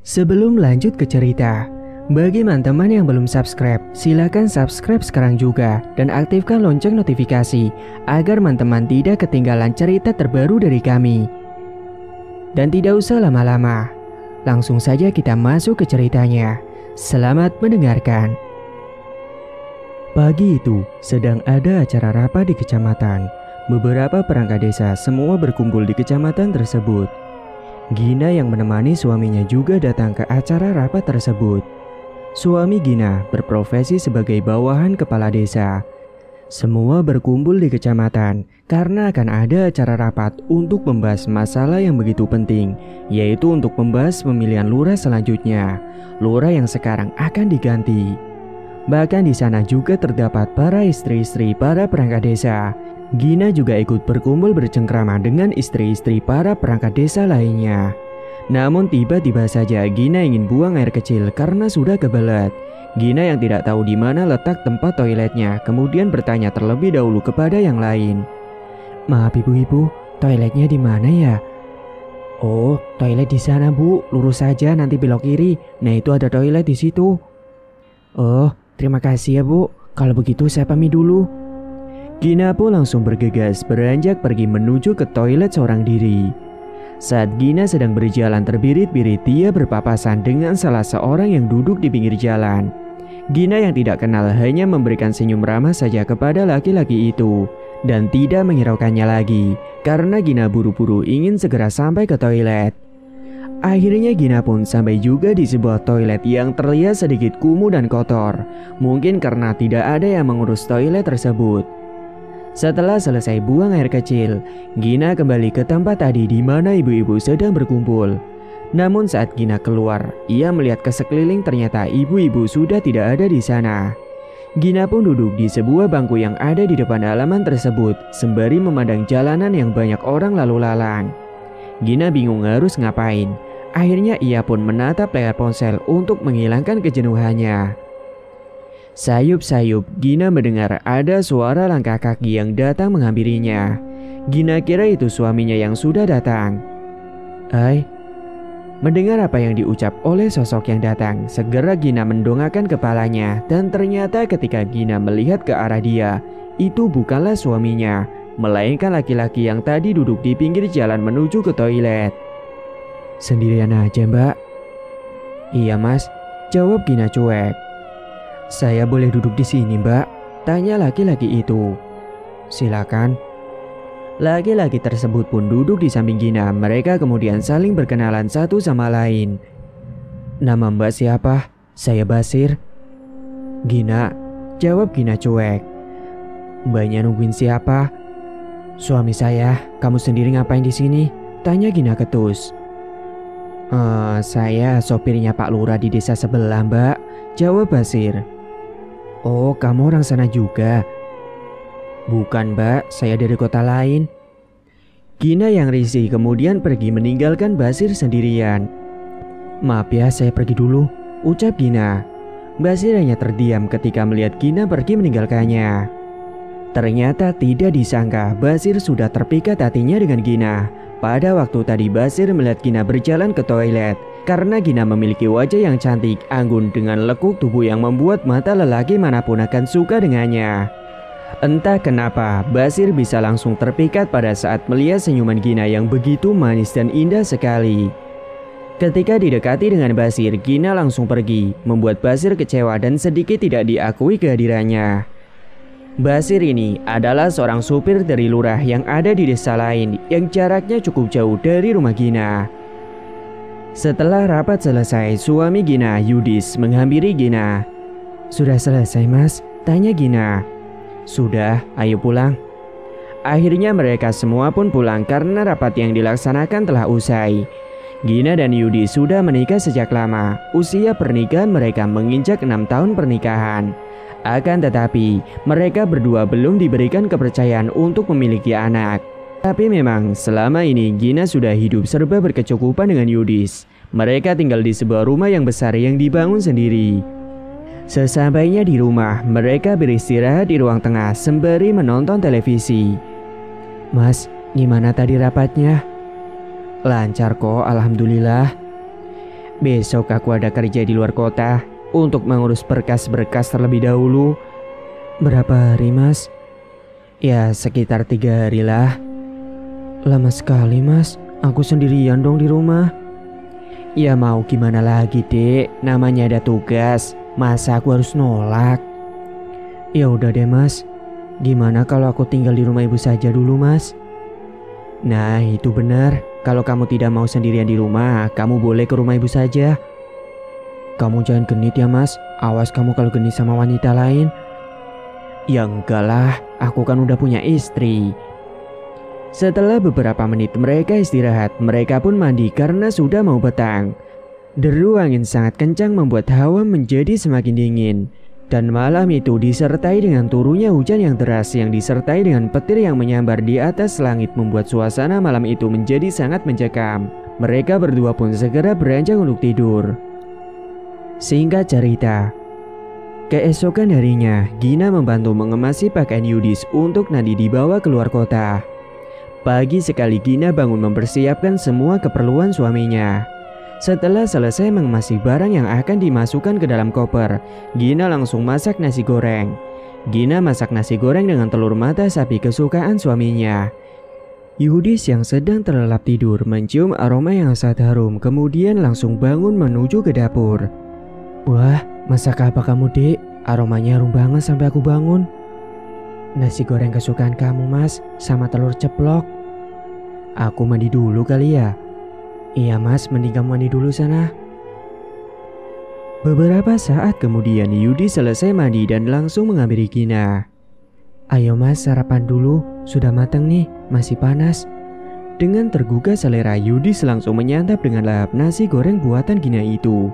Sebelum lanjut ke cerita, bagi teman-teman yang belum subscribe, silakan subscribe sekarang juga dan aktifkan lonceng notifikasi agar teman-teman tidak ketinggalan cerita terbaru dari kami. Dan tidak usah lama-lama, langsung saja kita masuk ke ceritanya. Selamat mendengarkan. Pagi itu sedang ada acara rapat di kecamatan. Beberapa perangkat desa semua berkumpul di kecamatan tersebut. Gina yang menemani suaminya juga datang ke acara rapat tersebut. Suami Gina berprofesi sebagai bawahan kepala desa. Semua berkumpul di kecamatan karena akan ada acara rapat untuk membahas masalah yang begitu penting, yaitu untuk membahas pemilihan lurah selanjutnya. Lurah yang sekarang akan diganti. Bahkan di sana juga terdapat para istri-istri para perangkat desa. Gina juga ikut berkumpul bercengkrama dengan istri-istri para perangkat desa lainnya. Namun tiba-tiba saja Gina ingin buang air kecil karena sudah kebelet. Gina yang tidak tahu di mana letak tempat toiletnya kemudian bertanya terlebih dahulu kepada yang lain. "Maaf ibu-ibu, toiletnya di mana ya?" "Oh, toilet di sana bu, lurus saja nanti belok kiri. Nah itu ada toilet di situ." "Oh, terima kasih ya bu, kalau begitu saya pamit dulu." Gina pun langsung bergegas beranjak pergi menuju ke toilet seorang diri. Saat Gina sedang berjalan terbirit-birit, dia berpapasan dengan salah seorang yang duduk di pinggir jalan. Gina yang tidak kenal hanya memberikan senyum ramah saja kepada laki-laki itu dan tidak menghiraukannya lagi karena Gina buru-buru ingin segera sampai ke toilet. Akhirnya Gina pun sampai juga di sebuah toilet yang terlihat sedikit kumuh dan kotor, mungkin karena tidak ada yang mengurus toilet tersebut. Setelah selesai buang air kecil, Gina kembali ke tempat tadi di mana ibu-ibu sedang berkumpul. Namun saat Gina keluar, ia melihat ke sekeliling ternyata ibu-ibu sudah tidak ada di sana. Gina pun duduk di sebuah bangku yang ada di depan halaman tersebut sembari memandang jalanan yang banyak orang lalu lalang. Gina bingung harus ngapain. Akhirnya ia pun menatap layar ponsel untuk menghilangkan kejenuhannya. Sayup-sayup, Gina mendengar ada suara langkah kaki yang datang menghampirinya. Gina kira itu suaminya yang sudah datang. "Hai." Mendengar apa yang diucap oleh sosok yang datang, segera Gina mendongakkan kepalanya dan ternyata ketika Gina melihat ke arah dia, itu bukanlah suaminya, melainkan laki-laki yang tadi duduk di pinggir jalan menuju ke toilet. "Sendirian aja mbak?" "Iya mas," jawab Gina cuek. "Saya boleh duduk di sini mbak?" tanya laki-laki itu. "Silakan." Laki-laki tersebut pun duduk di samping Gina. Mereka kemudian saling berkenalan satu sama lain. "Nama mbak siapa?" "Saya Basir." "Gina," jawab Gina cuek. "Mbaknya nungguin siapa?" "Suami saya." "Kamu sendiri ngapain di sini?" tanya Gina ketus. Saya sopirnya Pak Lurah di desa sebelah mbak," jawab Basir. "Oh, kamu orang sana juga?" "Bukan mbak, saya dari kota lain." Gina yang risih kemudian pergi meninggalkan Basir sendirian. "Maaf ya, saya pergi dulu," ucap Gina. Basir hanya terdiam ketika melihat Gina pergi meninggalkannya. Ternyata tidak disangka Basir sudah terpikat hatinya dengan Gina. Pada waktu tadi Basir melihat Gina berjalan ke toilet karena Gina memiliki wajah yang cantik, anggun dengan lekuk tubuh yang membuat mata lelaki manapun akan suka dengannya. Entah kenapa Basir bisa langsung terpikat pada saat melihat senyuman Gina yang begitu manis dan indah sekali. Ketika didekati dengan Basir, Gina langsung pergi, membuat Basir kecewa dan sedikit tidak diakui kehadirannya. Basir ini adalah seorang supir dari lurah yang ada di desa lain yang jaraknya cukup jauh dari rumah Gina. Setelah rapat selesai, suami Gina, Yudis, menghampiri Gina. "Sudah selesai mas?" tanya Gina. "Sudah, ayo pulang." Akhirnya mereka semua pun pulang karena rapat yang dilaksanakan telah usai. Gina dan Yudis sudah menikah sejak lama. Usia pernikahan mereka menginjak 6 tahun pernikahan. Akan tetapi, mereka berdua belum diberikan kepercayaan untuk memiliki anak. Tapi memang selama ini Gina sudah hidup serba berkecukupan dengan Yudis. Mereka tinggal di sebuah rumah yang besar yang dibangun sendiri. Sesampainya di rumah, mereka beristirahat di ruang tengah sembari menonton televisi. "Mas, gimana tadi rapatnya?" "Lancar kok, alhamdulillah." Besok aku ada kerja di luar kota untuk mengurus berkas-berkas terlebih dahulu. Berapa hari, Mas? Ya, sekitar 3 hari lah. Lama sekali, Mas. Aku sendirian dong di rumah. Ya mau gimana lagi, Dek. Namanya ada tugas. Masa aku harus nolak? Ya udah deh, Mas. Gimana kalau aku tinggal di rumah ibu saja dulu, Mas? Nah, itu benar. Kalau kamu tidak mau sendirian di rumah, kamu boleh ke rumah ibu saja. Kamu jangan genit ya, Mas. Awas kamu kalau genit sama wanita lain. Ya enggak lah, aku kan udah punya istri. Setelah beberapa menit mereka istirahat, mereka pun mandi karena sudah mau petang. Deru angin sangat kencang membuat hawa menjadi semakin dingin. Dan malam itu disertai dengan turunnya hujan yang deras yang disertai dengan petir yang menyambar di atas langit membuat suasana malam itu menjadi sangat mencekam. Mereka berdua pun segera beranjak untuk tidur. Singkat cerita, keesokan harinya Gina membantu mengemasi pakaian Yudis untuk nanti dibawa keluar kota. Pagi sekali Gina bangun mempersiapkan semua keperluan suaminya. Setelah selesai mengemasi barang yang akan dimasukkan ke dalam koper, Gina langsung masak nasi goreng. Gina masak nasi goreng dengan telur mata sapi kesukaan suaminya. Yudis yang sedang terlelap tidur mencium aroma yang sangat harum, kemudian langsung bangun menuju ke dapur. Wah, masak apa kamu, Dek? Aromanya harum banget sampai aku bangun. Nasi goreng kesukaan kamu, Mas, sama telur ceplok. Aku mandi dulu kali ya. Iya, Mas, mending kamu mandi dulu sana. Beberapa saat kemudian Yudis selesai mandi dan langsung menghampiri Gina. Ayo, Mas, sarapan dulu. Sudah matang nih, masih panas. Dengan tergugah selera, Yudis langsung menyantap dengan lahap nasi goreng buatan Gina itu.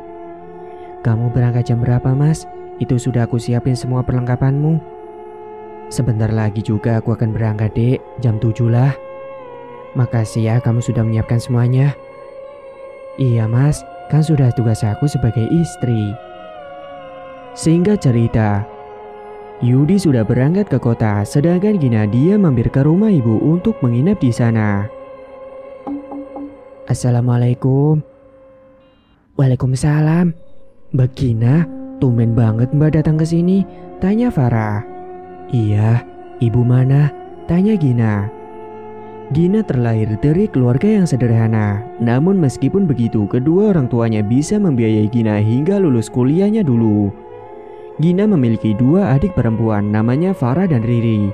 Kamu berangkat jam berapa, Mas? Itu sudah aku siapin semua perlengkapanmu. Sebentar lagi juga aku akan berangkat, Dek. Jam 7 lah. Makasih ya, kamu sudah menyiapkan semuanya. Iya, Mas, kan sudah tugas aku sebagai istri. Singkat cerita, Yudi sudah berangkat ke kota, sedangkan Gina dia mampir ke rumah ibu untuk menginap di sana. Assalamualaikum. Waalaikumsalam. Mbak Gina, tumben banget Mbak datang ke sini, tanya Farah. Iya, ibu mana? Tanya Gina. Gina terlahir dari keluarga yang sederhana, namun meskipun begitu kedua orang tuanya bisa membiayai Gina hingga lulus kuliahnya dulu. Gina memiliki 2 adik perempuan namanya Farah dan Riri.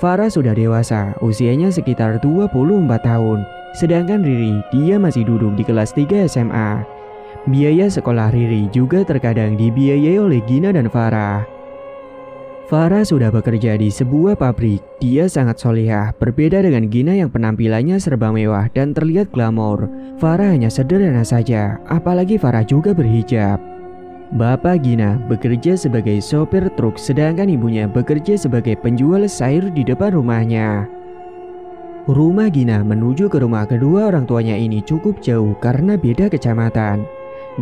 Farah sudah dewasa, usianya sekitar 24 tahun, sedangkan Riri dia masih duduk di kelas 3 SMA. Biaya sekolah Riri juga terkadang dibiayai oleh Gina dan Farah. Farah sudah bekerja di sebuah pabrik. Dia sangat solehah, berbeda dengan Gina yang penampilannya serba mewah dan terlihat glamor. Farah hanya sederhana saja, apalagi Farah juga berhijab. Bapak Gina bekerja sebagai sopir truk, sedangkan ibunya bekerja sebagai penjual sayur di depan rumahnya. Rumah Gina menuju ke rumah kedua orang tuanya ini cukup jauh karena beda kecamatan.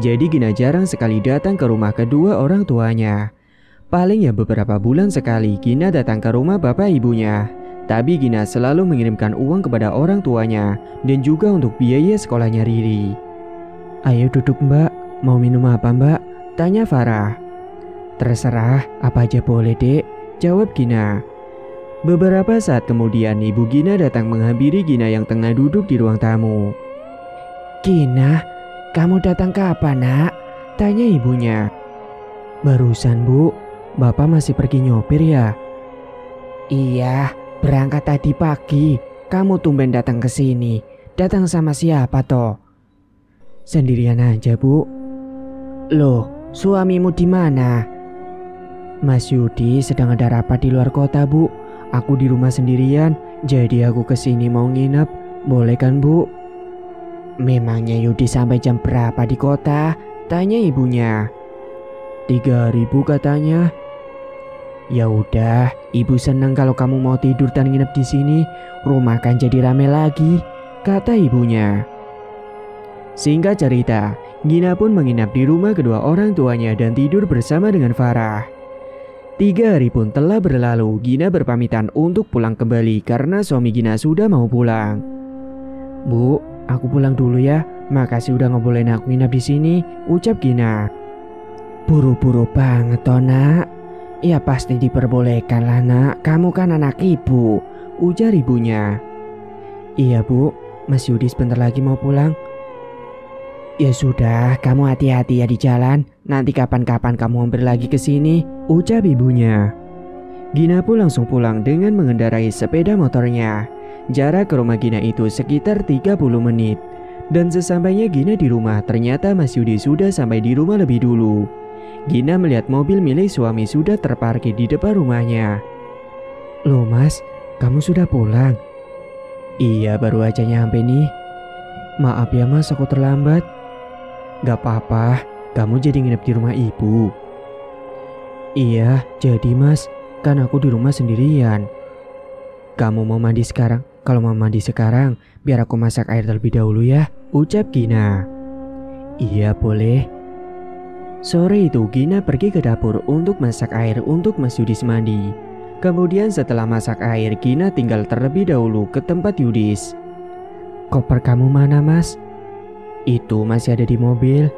Jadi Gina jarang sekali datang ke rumah kedua orang tuanya. Paling ya beberapa bulan sekali Gina datang ke rumah bapak ibunya. Tapi Gina selalu mengirimkan uang kepada orang tuanya dan juga untuk biaya sekolahnya Riri. Ayo duduk Mbak, mau minum apa Mbak? Tanya Farah. Terserah, apa aja boleh Dek, jawab Gina. Beberapa saat kemudian ibu Gina datang menghampiri Gina yang tengah duduk di ruang tamu. Gina, kamu datang kapan nak? Tanya ibunya. Barusan Bu. Bapak masih pergi nyopir ya? Iya, berangkat tadi pagi. Kamu tumben datang ke sini. Datang sama siapa toh? Sendirian aja, Bu. Loh, suamimu di mana? Mas Yudi sedang ada rapat di luar kota, Bu. Aku di rumah sendirian, jadi aku ke sini mau nginep. Boleh kan, Bu? Memangnya Yudi sampai jam berapa di kota? Tanya ibunya. 3 hari Bu katanya. Ya udah, ibu senang kalau kamu mau tidur dan nginep di sini. Rumah kan jadi rame lagi, kata ibunya. Singkat cerita, Gina pun menginap di rumah kedua orang tuanya dan tidur bersama dengan Farah. 3 hari pun telah berlalu. Gina berpamitan untuk pulang kembali karena suami Gina sudah mau pulang. Bu, aku pulang dulu ya. Makasih udah ngebolehin aku nginap di sini, ucap Gina. Buru-buru banget toh nak. Ya pasti diperbolehkan lah nak, kamu kan anak ibu, ujar ibunya. Iya bu, Mas Yudi sebentar lagi mau pulang. Ya sudah, kamu hati-hati ya di jalan. Nanti kapan-kapan kamu mampir lagi ke sini, ucap ibunya. Gina pun langsung pulang dengan mengendarai sepeda motornya. Jarak ke rumah Gina itu sekitar 30 menit. Dan sesampainya Gina di rumah, ternyata Mas Yudi sudah sampai di rumah lebih dulu. Gina melihat mobil milik suami sudah terparkir di depan rumahnya. Loh mas, kamu sudah pulang? Iya, baru aja nyampe nih. Maaf ya mas, aku terlambat. Gak apa-apa, kamu jadi nginep di rumah ibu. Iya, jadi mas, kan aku di rumah sendirian. Kamu mau mandi sekarang? Kalau mau mandi sekarang, biar aku masak air terlebih dahulu ya, ucap Gina. Iya boleh. Sore itu Gina pergi ke dapur untuk masak air untuk Mas Yudis mandi. Kemudian setelah masak air, Gina tinggal terlebih dahulu ke tempat Yudis. Koper kamu mana mas? Itu masih ada di mobil.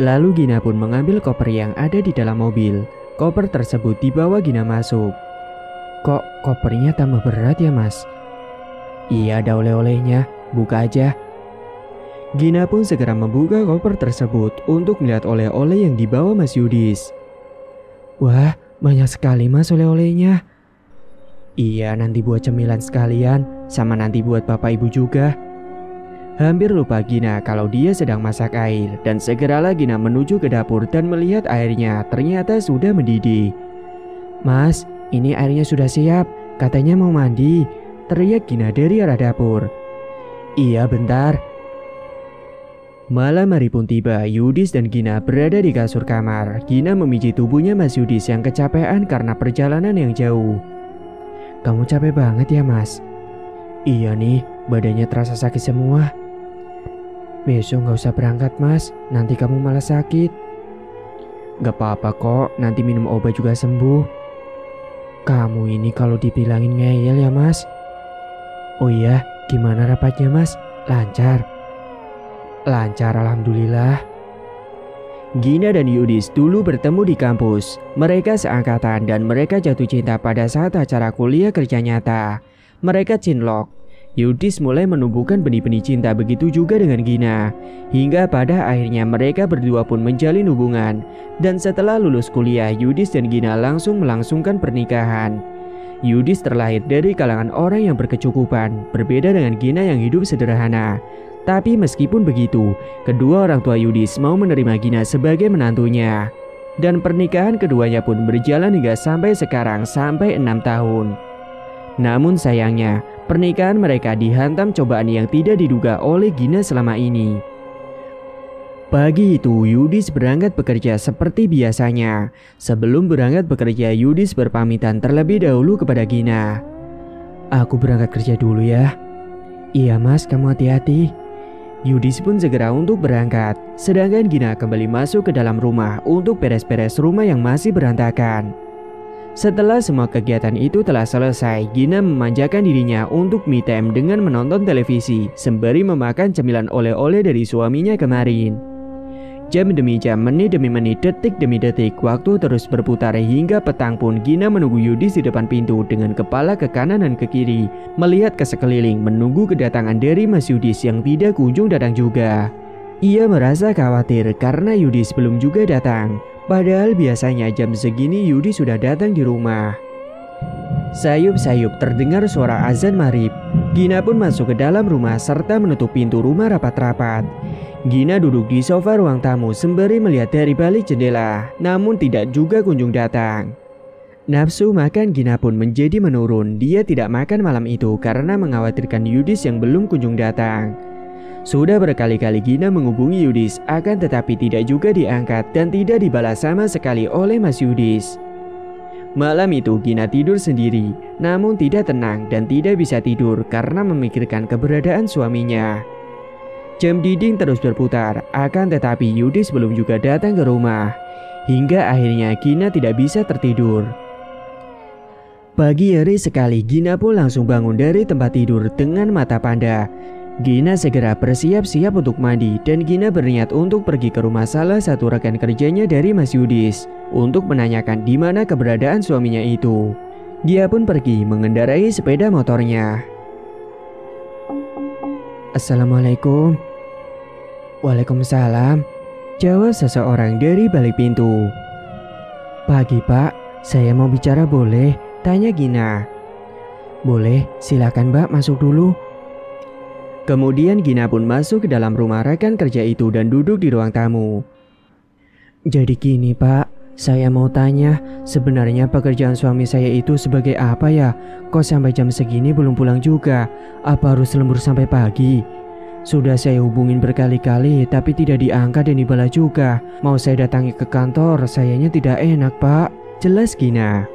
Lalu Gina pun mengambil koper yang ada di dalam mobil. Koper tersebut dibawa Gina masuk. Kok kopernya tambah berat ya mas? Iya, ada oleh-olehnya, buka aja. Gina pun segera membuka koper tersebut untuk melihat oleh-oleh yang dibawa Mas Yudis. Wah, banyak sekali mas oleh-olehnya. Iya, nanti buat cemilan sekalian, sama nanti buat bapak ibu juga. Hampir lupa Gina kalau dia sedang masak air, dan segeralah Gina menuju ke dapur dan melihat airnya ternyata sudah mendidih. Mas, ini airnya sudah siap, katanya mau mandi, teriak Gina dari arah dapur. Iya, bentar. Malam hari pun tiba, Yudis dan Gina berada di kasur kamar. Gina memijit tubuhnya Mas Yudis yang kecapean karena perjalanan yang jauh. Kamu capek banget ya mas? Iya nih, badannya terasa sakit semua. Besok gak usah berangkat mas, nanti kamu malah sakit. Gak apa-apa kok, nanti minum obat juga sembuh. Kamu ini kalau dibilangin ngeyel ya mas. Oh iya, gimana rapatnya mas? Lancar? Lancar alhamdulillah. Gina dan Yudis dulu bertemu di kampus. Mereka seangkatan dan mereka jatuh cinta pada saat acara kuliah kerja nyata. Mereka cinlok. Yudis mulai menumbuhkan benih-benih cinta, begitu juga dengan Gina. Hingga pada akhirnya mereka berdua pun menjalin hubungan. Dan setelah lulus kuliah, Yudis dan Gina langsung melangsungkan pernikahan. Yudis terlahir dari kalangan orang yang berkecukupan, berbeda dengan Gina yang hidup sederhana. Tapi meskipun begitu, kedua orang tua Yudis mau menerima Gina sebagai menantunya. Dan pernikahan keduanya pun berjalan hingga sampai sekarang, sampai 6 tahun. Namun sayangnya, pernikahan mereka dihantam cobaan yang tidak diduga oleh Gina selama ini. Pagi itu, Yudis berangkat bekerja seperti biasanya. Sebelum berangkat bekerja, Yudis berpamitan terlebih dahulu kepada Gina. Aku berangkat kerja dulu ya. Iya mas, kamu hati-hati. Yudis pun segera untuk berangkat. Sedangkan Gina kembali masuk ke dalam rumah untuk beres-beres rumah yang masih berantakan. Setelah semua kegiatan itu telah selesai, Gina memanjakan dirinya untuk me time dengan menonton televisi sembari memakan cemilan oleh-oleh dari suaminya kemarin. Jam demi jam, menit demi menit, detik demi detik, waktu terus berputar hingga petang pun Gina menunggu Yudis di depan pintu dengan kepala ke kanan dan ke kiri, melihat ke sekeliling menunggu kedatangan dari Mas Yudis yang tidak kunjung datang juga. Ia merasa khawatir karena Yudis belum juga datang. Padahal biasanya jam segini Yudis sudah datang di rumah. Sayup-sayup terdengar suara azan maghrib. Gina pun masuk ke dalam rumah serta menutup pintu rumah rapat-rapat. Gina duduk di sofa ruang tamu sembari melihat dari balik jendela, namun tidak juga kunjung datang. Nafsu makan Gina pun menjadi menurun. Dia tidak makan malam itu karena mengkhawatirkan Yudis yang belum kunjung datang. Sudah berkali-kali Gina menghubungi Yudis, akan tetapi tidak juga diangkat dan tidak dibalas sama sekali oleh Mas Yudis. Malam itu Gina tidur sendiri, namun tidak tenang dan tidak bisa tidur karena memikirkan keberadaan suaminya. Jam dinding terus berputar, akan tetapi Yudis belum juga datang ke rumah. Hingga akhirnya Gina tidak bisa tertidur. Pagi hari sekali Gina pun langsung bangun dari tempat tidur dengan mata panda. Gina segera bersiap-siap untuk mandi dan Gina berniat untuk pergi ke rumah salah satu rekan kerjanya dari Mas Yudis untuk menanyakan di mana keberadaan suaminya itu. Dia pun pergi mengendarai sepeda motornya. Assalamualaikum. Waalaikumsalam, jawab seseorang dari balik pintu. Pagi Pak, saya mau bicara boleh? Tanya Gina. Boleh, silakan Mbak masuk dulu. Kemudian Gina pun masuk ke dalam rumah rekan kerja itu dan duduk di ruang tamu. Jadi gini Pak, saya mau tanya, sebenarnya pekerjaan suami saya itu sebagai apa ya? Kok sampai jam segini belum pulang juga? Apa harus lembur sampai pagi? Sudah saya hubungin berkali-kali tapi tidak diangkat dan dibalas juga. Mau saya datangi ke kantor, sayanya tidak enak Pak, jelas Gina.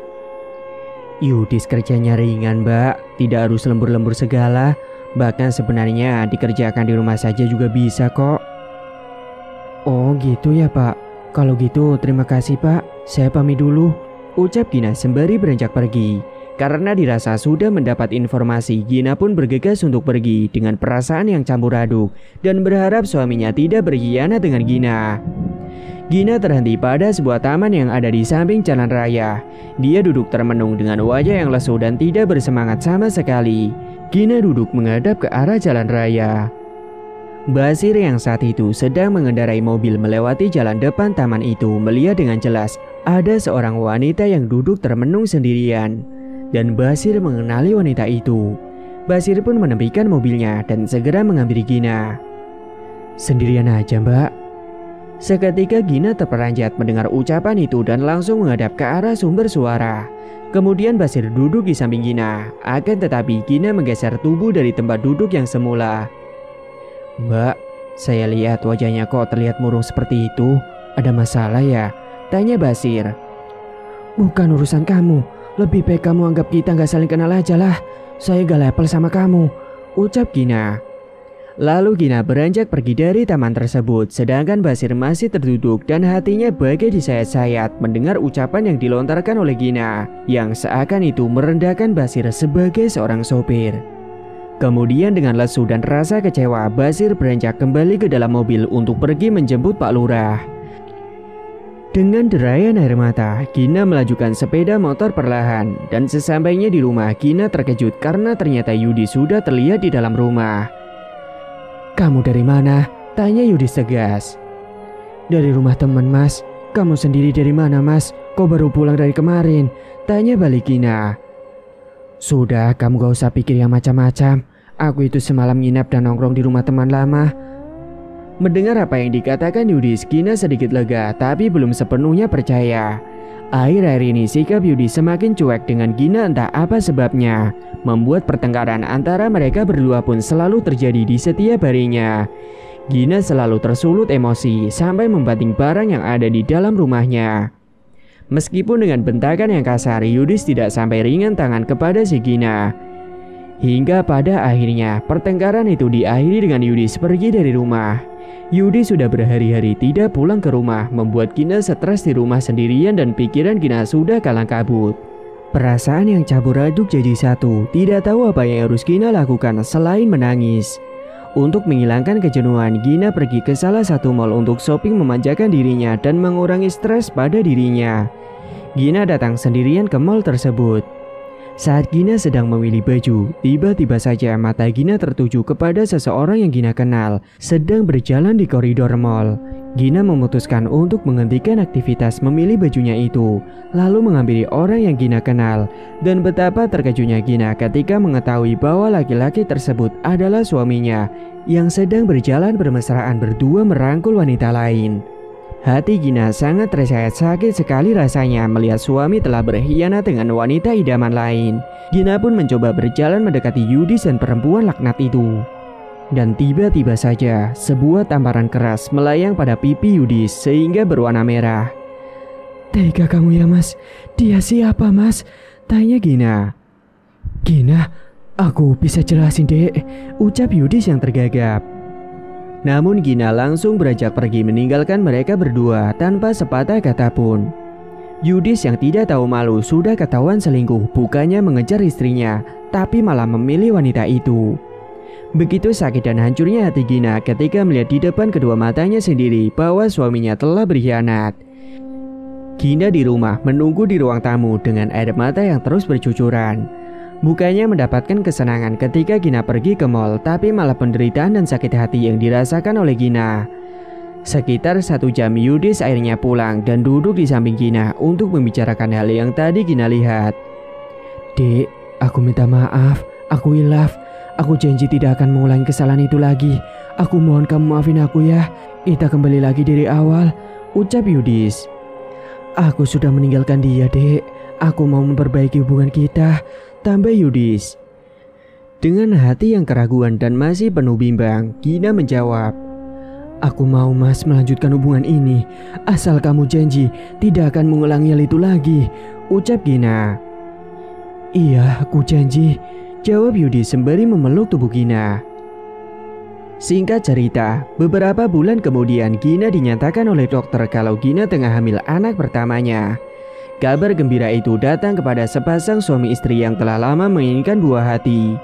Yudis kerjanya ringan Mbak, tidak harus lembur-lembur segala. Bahkan sebenarnya dikerjakan di rumah saja juga bisa kok. Oh gitu ya Pak. Kalau gitu terima kasih Pak. Saya pamit dulu, ucap Gina sembari beranjak pergi. Karena dirasa sudah mendapat informasi, Gina pun bergegas untuk pergi dengan perasaan yang campur aduk dan berharap suaminya tidak berkhianat dengan Gina. Gina terhenti pada sebuah taman yang ada di samping jalan raya. Dia duduk termenung dengan wajah yang lesu dan tidak bersemangat sama sekali. Gina duduk menghadap ke arah jalan raya. Basir yang saat itu sedang mengendarai mobil melewati jalan depan taman itu melihat dengan jelas ada seorang wanita yang duduk termenung sendirian. Dan Basir mengenali wanita itu. Basir pun menepikan mobilnya dan segera menghampiri Gina. Sendirian aja Mbak. Seketika Gina terperanjat mendengar ucapan itu dan langsung menghadap ke arah sumber suara. Kemudian Basir duduk di samping Gina. Akan tetapi Gina menggeser tubuh dari tempat duduk yang semula. Mbak, saya lihat wajahnya kok terlihat murung seperti itu. Ada masalah ya? Tanya Basir. Bukan urusan kamu. Lebih baik kamu anggap kita gak saling kenal aja lah. Saya gak level sama kamu, ucap Gina. Lalu Gina beranjak pergi dari taman tersebut, sedangkan Basir masih terduduk dan hatinya bagai disayat-sayat mendengar ucapan yang dilontarkan oleh Gina, yang seakan itu merendahkan Basir sebagai seorang sopir. Kemudian dengan lesu dan rasa kecewa, Basir beranjak kembali ke dalam mobil untuk pergi menjemput Pak Lurah. Dengan derayan air mata, Gina melajukan sepeda motor perlahan, dan sesampainya di rumah, Gina terkejut karena ternyata Yudi sudah terlihat di dalam rumah. Kamu dari mana? Tanya Yudis tegas. Dari rumah teman Mas. Kamu sendiri dari mana Mas? Kok baru pulang dari kemarin? Tanya balik Gina. Sudah, kamu gak usah pikir yang macam-macam. Aku itu semalam nginap dan nongkrong di rumah teman lama. Mendengar apa yang dikatakan Yudis, Gina sedikit lega tapi belum sepenuhnya percaya. Akhir-akhir ini sikap Yudis semakin cuek dengan Gina, entah apa sebabnya. Membuat pertengkaran antara mereka berdua pun selalu terjadi di setiap harinya. Gina selalu tersulut emosi sampai membanting barang yang ada di dalam rumahnya. Meskipun dengan bentakan yang kasar, Yudis tidak sampai ringan tangan kepada si Gina. Hingga pada akhirnya pertengkaran itu diakhiri dengan Yudis pergi dari rumah. Yudis sudah berhari-hari tidak pulang ke rumah, membuat Gina stres di rumah sendirian dan pikiran Gina sudah kalang kabut. Perasaan yang campur aduk jadi satu, tidak tahu apa yang harus Gina lakukan selain menangis. Untuk menghilangkan kejenuhan, Gina pergi ke salah satu mal untuk shopping memanjakan dirinya dan mengurangi stres pada dirinya. Gina datang sendirian ke mal tersebut. Saat Gina sedang memilih baju, tiba-tiba saja mata Gina tertuju kepada seseorang yang Gina kenal sedang berjalan di koridor mal. Gina memutuskan untuk menghentikan aktivitas memilih bajunya itu, lalu menghampiri orang yang Gina kenal. Dan betapa terkejutnya Gina ketika mengetahui bahwa laki-laki tersebut adalah suaminya yang sedang berjalan bermesraan berdua merangkul wanita lain. Hati Gina sangat tersayat, sakit sekali rasanya melihat suami telah berkhianat dengan wanita idaman lain. Gina pun mencoba berjalan mendekati Yudis dan perempuan laknat itu. Dan tiba-tiba saja sebuah tamparan keras melayang pada pipi Yudis sehingga berwarna merah. Tega kamu ya Mas? Dia siapa Mas? Tanya Gina. Gina, aku bisa jelasin dek, ucap Yudis yang tergagap. Namun Gina langsung beranjak pergi meninggalkan mereka berdua tanpa sepatah kata pun. Yudis yang tidak tahu malu sudah ketahuan selingkuh, bukannya mengejar istrinya, tapi malah memilih wanita itu. Begitu sakit dan hancurnya hati Gina ketika melihat di depan kedua matanya sendiri bahwa suaminya telah berkhianat. Gina di rumah menunggu di ruang tamu dengan air mata yang terus bercucuran. Mukanya mendapatkan kesenangan ketika Gina pergi ke mall, tapi malah penderitaan dan sakit hati yang dirasakan oleh Gina. Sekitar 1 jam Yudis akhirnya pulang dan duduk di samping Gina untuk membicarakan hal yang tadi Gina lihat. Dek, aku minta maaf, aku hilaf. Aku janji tidak akan mengulangi kesalahan itu lagi. Aku mohon kamu maafin aku ya. Kita kembali lagi dari awal, ucap Yudis. Aku sudah meninggalkan dia, Dek. Aku mau memperbaiki hubungan kita, tambah Yudis. Dengan hati yang keraguan dan masih penuh bimbang, Gina menjawab. Aku mau Mas melanjutkan hubungan ini. Asal kamu janji tidak akan mengulangi hal itu lagi, ucap Gina. Iya, aku janji, jawab Yudis sembari memeluk tubuh Gina. Singkat cerita, beberapa bulan kemudian Gina dinyatakan oleh dokter kalau Gina tengah hamil anak pertamanya. Kabar gembira itu datang kepada sepasang suami istri yang telah lama menginginkan buah hati.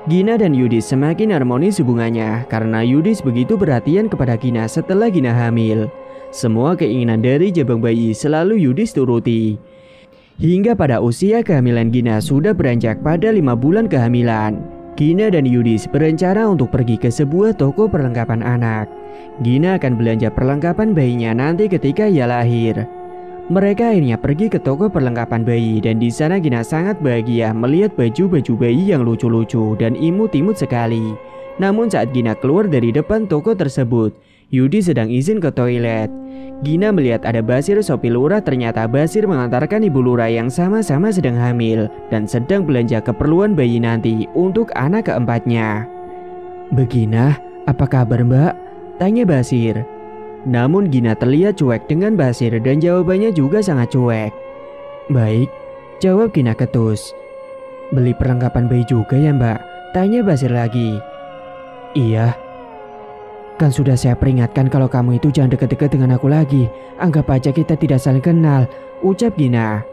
Gina dan Yudis semakin harmonis hubungannya karena Yudis begitu perhatian kepada Gina setelah Gina hamil. Semua keinginan dari jabang bayi selalu Yudis turuti. Hingga pada usia kehamilan Gina sudah beranjak pada 5 bulan kehamilan, Gina dan Yudis berencana untuk pergi ke sebuah toko perlengkapan anak. Gina akan belanja perlengkapan bayinya nanti ketika ia lahir. Mereka akhirnya pergi ke toko perlengkapan bayi dan di sana Gina sangat bahagia melihat baju-baju bayi yang lucu-lucu dan imut-imut sekali. Namun saat Gina keluar dari depan toko tersebut, Yudis sedang izin ke toilet. Gina melihat ada Basir sopir lurah. Ternyata Basir mengantarkan ibu lurah yang sama-sama sedang hamil dan sedang belanja keperluan bayi nanti untuk anak keempatnya. Begina, apa kabar Mbak? Tanya Basir. Namun Gina terlihat cuek dengan Basir dan jawabannya juga sangat cuek. Baik, jawab Gina ketus. Beli perlengkapan bayi juga ya Mbak? Tanya Basir lagi. Iya. Kan sudah saya peringatkan kalau kamu itu jangan dekat-dekat dengan aku lagi. Anggap aja kita tidak saling kenal, ucap Gina.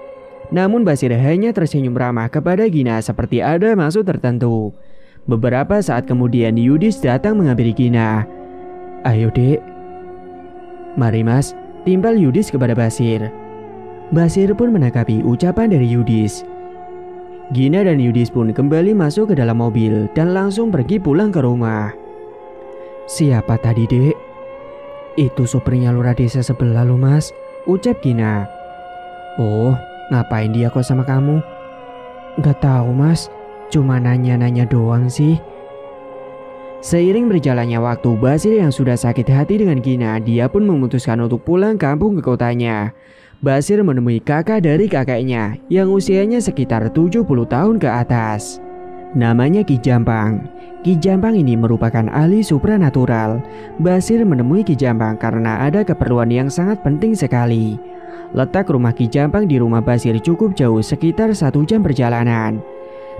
Namun Basir hanya tersenyum ramah kepada Gina seperti ada maksud tertentu. Beberapa saat kemudian Yudis datang menghampiri Gina. Ayo Dek. Mari Mas, timpal Yudis kepada Basir. Basir pun menanggapi ucapan dari Yudis. Gina dan Yudis pun kembali masuk ke dalam mobil dan langsung pergi pulang ke rumah. Siapa tadi Dek? Itu sopirnya lurah desa sebelah lo Mas, ucap Gina. Oh, ngapain dia kok sama kamu? Gak tahu Mas, cuma nanya-nanya doang sih. Seiring berjalannya waktu, Basir yang sudah sakit hati dengan Gina, dia pun memutuskan untuk pulang kampung ke kotanya. Basir menemui kakak dari kakeknya yang usianya sekitar 70 tahun ke atas. Namanya Ki Jampang. Ki Jampang ini merupakan ahli supranatural. Basir menemui Ki Jampang karena ada keperluan yang sangat penting sekali. Letak rumah Ki Jampang di rumah Basir cukup jauh, sekitar 1 jam perjalanan.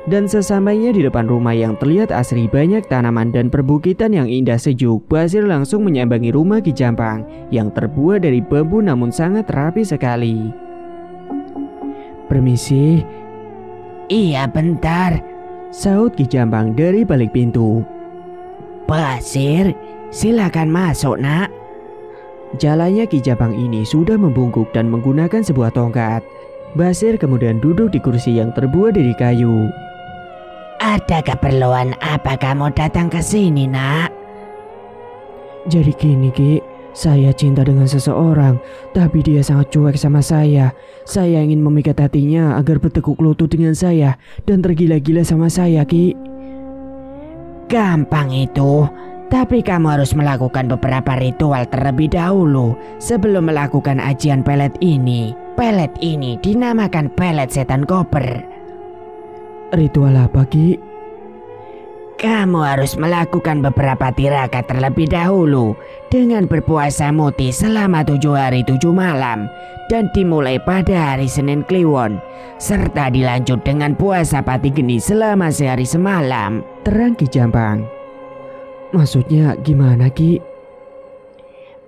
Dan sesampainya di depan rumah yang terlihat asri, banyak tanaman dan perbukitan yang indah sejuk, Basir langsung menyambangi rumah Ki Jampang yang terbuat dari bambu namun sangat rapi sekali. Permisi. Iya bentar, saut Ki Jampang dari balik pintu. Basir, silakan masuk nak. Jalannya Ki Jampang ini sudah membungkuk dan menggunakan sebuah tongkat. Basir kemudian duduk di kursi yang terbuat dari kayu. Ada keperluan apa kamu datang ke sini nak? Jadi gini Ki, saya cinta dengan seseorang, tapi dia sangat cuek sama saya. Saya ingin memikat hatinya agar bertekuk lutut dengan saya dan tergila-gila sama saya Ki. Gampang itu, tapi kamu harus melakukan beberapa ritual terlebih dahulu sebelum melakukan ajian pelet ini. Pelet ini dinamakan pelet setan koper. Ritual apa Ki? Kamu harus melakukan beberapa tirakat terlebih dahulu dengan berpuasa muti selama 7 hari 7 malam dan dimulai pada hari Senin Kliwon, serta dilanjut dengan puasa pati geni selama sehari semalam. Terang Ki Jampang. Maksudnya gimana Ki?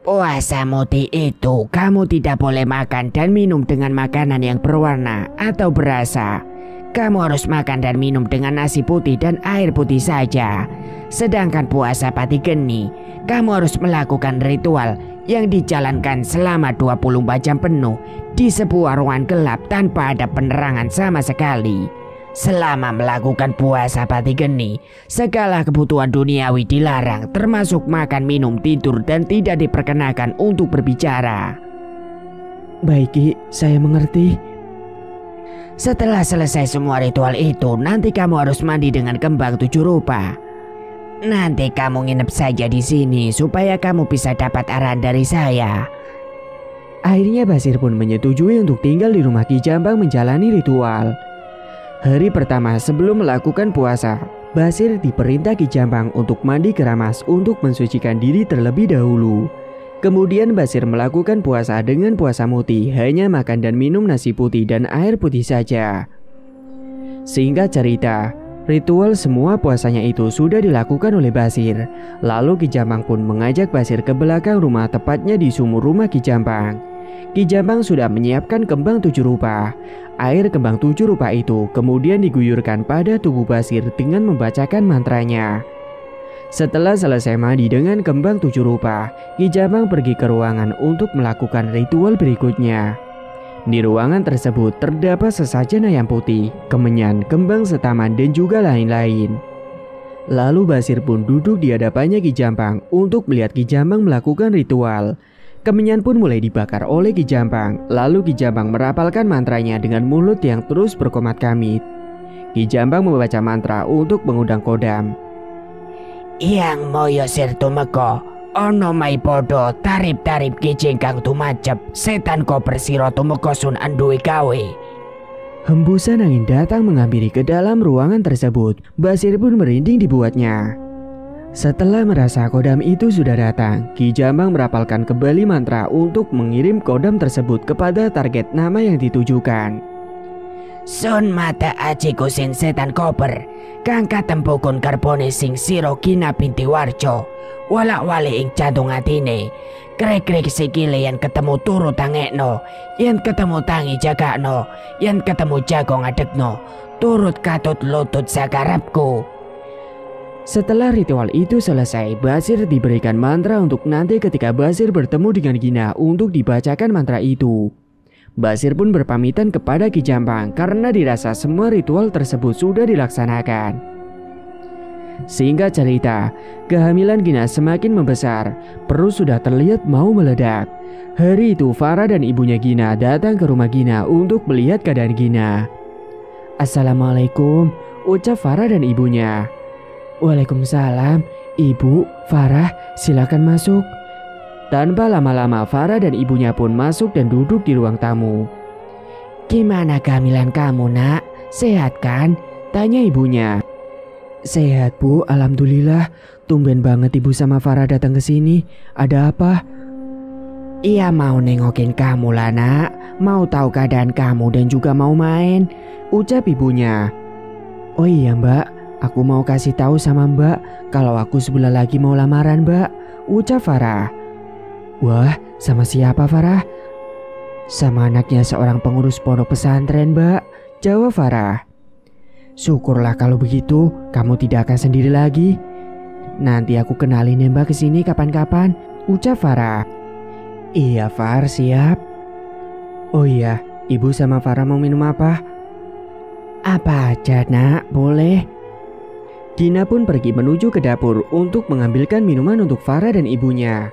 Puasa muti itu kamu tidak boleh makan dan minum dengan makanan yang berwarna atau berasa. Kamu harus makan dan minum dengan nasi putih dan air putih saja. Sedangkan puasa pati geni, kamu harus melakukan ritual yang dijalankan selama 24 jam penuh di sebuah ruangan gelap tanpa ada penerangan sama sekali. Selama melakukan puasa pati geni, segala kebutuhan duniawi dilarang, termasuk makan, minum, tidur, dan tidak diperkenakan untuk berbicara. Baik Ki, saya mengerti. Setelah selesai semua ritual itu, nanti kamu harus mandi dengan kembang 7 rupa. Nanti kamu nginep saja di sini supaya kamu bisa dapat arahan dari saya. Akhirnya Basir pun menyetujui untuk tinggal di rumah Ki Jambang menjalani ritual. Hari pertama sebelum melakukan puasa, Basir diperintah Ki Jambang untuk mandi keramas untuk mensucikan diri terlebih dahulu. Kemudian Basir melakukan puasa dengan puasa muti, hanya makan dan minum nasi putih dan air putih saja. Singkat cerita, ritual semua puasanya itu sudah dilakukan oleh Basir. Lalu Ki Jambang pun mengajak Basir ke belakang rumah, tepatnya di sumur rumah Ki Jambang. Ki Jambang sudah menyiapkan kembang 7 rupa. Air kembang 7 rupa itu kemudian diguyurkan pada tubuh Basir dengan membacakan mantranya. Setelah selesai mandi dengan kembang 7 rupa, Ki Jambang pergi ke ruangan untuk melakukan ritual berikutnya. Di ruangan tersebut terdapat sesajen ayam putih, kemenyan, kembang setaman, dan juga lain-lain. Lalu Basir pun duduk di hadapannya Ki Jambang untuk melihat Ki Jambang melakukan ritual. Kemenyan pun mulai dibakar oleh Ki Jambang. Lalu Ki Jambang merapalkan mantranya dengan mulut yang terus berkomat kamit. Ki Jambang membaca mantra untuk mengundang kodam. Yang moyo sir tumeka, ono mai podo tarip-tarip kijing kang tumacep, setan koper sira tumeka sun anduwe gawe. Hembusan angin datang menghampiri ke dalam ruangan tersebut. Basir pun merinding dibuatnya. Setelah merasa kodam itu sudah datang, Ki Jambang merapalkan kembali mantra untuk mengirim kodam tersebut kepada target nama yang ditujukan. Sun mata aji kusin setan koper, kang katempukun karbone sing siro Gina binti Warjo, walak-wali ing jantung atine, krek-krek sikile yang ketemu turu tangekno, yang ketemu tangi jagakno, yang ketemu jago ngadekno, turut katut lutut sakarapku. Setelah ritual itu selesai, Basir diberikan mantra untuk nanti ketika Basir bertemu dengan Gina untuk dibacakan mantra itu. Basir pun berpamitan kepada Ki Jambang karena dirasa semua ritual tersebut sudah dilaksanakan. Singkat cerita, kehamilan Gina semakin membesar, perut sudah terlihat mau meledak. Hari itu Farah dan ibunya Gina datang ke rumah Gina untuk melihat keadaan Gina. "Assalamualaikum," ucap Farah dan ibunya. "Waalaikumsalam, Ibu, Farah, silakan masuk." Tanpa lama-lama Farah dan ibunya pun masuk dan duduk di ruang tamu. "Gimana kehamilan kamu, Nak? Sehat kan?" tanya ibunya. "Sehat, Bu, alhamdulillah. Tumben banget Ibu sama Farah datang ke sini. Ada apa?" "Iya, mau nengokin kamu lah, Nak. Mau tahu keadaan kamu dan juga mau main," ucap ibunya. "Oh iya, Mbak. Aku mau kasih tahu sama Mbak kalau aku sebulan lagi mau lamaran, Mbak," ucap Farah. "Wah, sama siapa Farah?" "Sama anaknya seorang pengurus pondok pesantren, Mbak," jawab Farah. "Syukurlah kalau begitu, kamu tidak akan sendiri lagi. Nanti aku kenalin ya Mbak ke sini kapan-kapan," ucap Farah. "Iya Far, siap." "Oh iya, Ibu sama Farah mau minum apa?" "Apa aja, Nak, boleh." Gina pun pergi menuju ke dapur untuk mengambilkan minuman untuk Farah dan ibunya.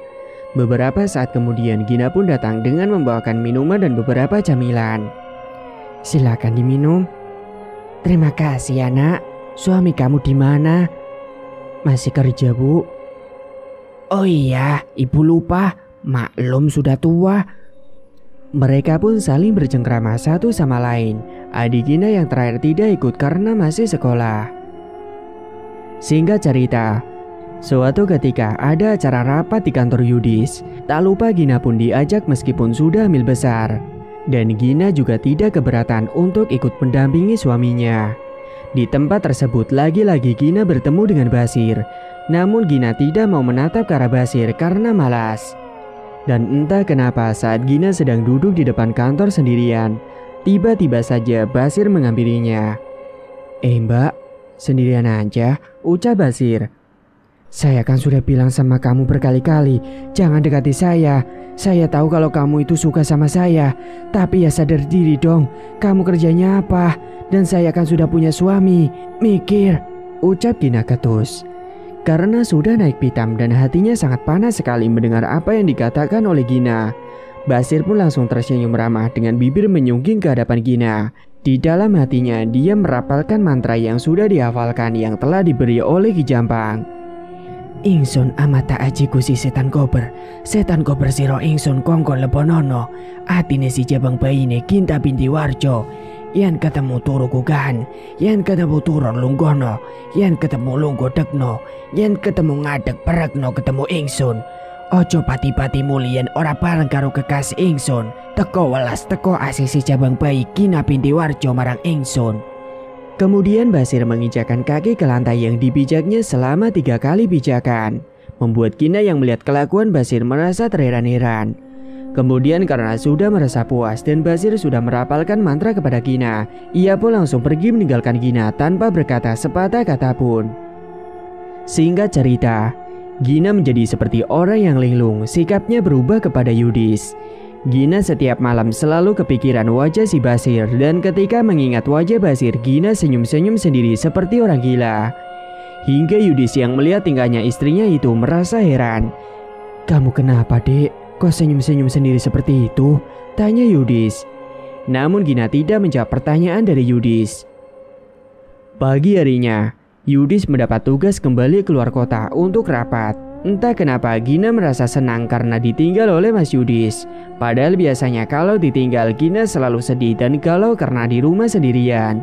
Beberapa saat kemudian Gina pun datang dengan membawakan minuman dan beberapa camilan. "Silakan diminum." "Terima kasih ya, Nak. Suami kamu di mana?" "Masih kerja, Bu." "Oh iya, Ibu lupa. Maklum sudah tua." Mereka pun saling bercengkrama satu sama lain. Adik Gina yang terakhir tidak ikut karena masih sekolah. Singkat cerita, suatu ketika ada acara rapat di kantor Yudis. Tak lupa Gina pun diajak meskipun sudah hamil besar. Dan Gina juga tidak keberatan untuk ikut mendampingi suaminya. Di tempat tersebut lagi-lagi Gina bertemu dengan Basir. Namun Gina tidak mau menatap ke arah Basir karena malas. Dan entah kenapa saat Gina sedang duduk di depan kantor sendirian, tiba-tiba saja Basir menghampirinya. Mbak, sendirian aja, ucap Basir. Saya kan sudah bilang sama kamu berkali-kali, jangan dekati saya. Saya tahu kalau kamu itu suka sama saya, tapi ya sadar diri dong, kamu kerjanya apa? Dan saya kan sudah punya suami, mikir, ucap Gina ketus. Karena sudah naik pitam dan hatinya sangat panas sekali mendengar apa yang dikatakan oleh Gina. Basir pun langsung tersenyum ramah dengan bibir menyungging ke hadapan Gina. Di dalam hatinya dia merapalkan mantra yang sudah dihafalkan yang telah diberi oleh Ki Jampang. Ingsun amata aji Gusti setan kober siro ingsun kongkon lebonono atine si Jabang Baine Ginta binti Warjo. Yen ketemu turu gugahan, yen ketemu turun lunggono, yen ketemu lunggo dekno, yen ketemu ngadek perekno ketemu ingsun. Ojo pati-pati muli yen ora bareng karo kekasih ingsun. Teko welas teko asisi Jabang Bayi Gina binti Warjo marang ingsun. Kemudian Basir menginjakkan kaki ke lantai yang dipijaknya selama 3 kali pijakan, membuat Gina yang melihat kelakuan Basir merasa terheran-heran. Kemudian karena sudah merasa puas dan Basir sudah merapalkan mantra kepada Gina, ia pun langsung pergi meninggalkan Gina tanpa berkata sepatah kata pun. Singkat cerita, Gina menjadi seperti orang yang linglung, sikapnya berubah kepada Yudis. Gina setiap malam selalu kepikiran wajah si Basir dan ketika mengingat wajah Basir, Gina senyum-senyum sendiri seperti orang gila. Hingga Yudis yang melihat tingkahnya istrinya itu merasa heran. "Kamu kenapa, Dek? Kok senyum-senyum sendiri seperti itu?" tanya Yudis. Namun Gina tidak menjawab pertanyaan dari Yudis. Pagi harinya, Yudis mendapat tugas kembali keluar kota untuk rapat. Entah kenapa Gina merasa senang karena ditinggal oleh Mas Yudis. Padahal biasanya kalau ditinggal Gina selalu sedih dan galau karena di rumah sendirian.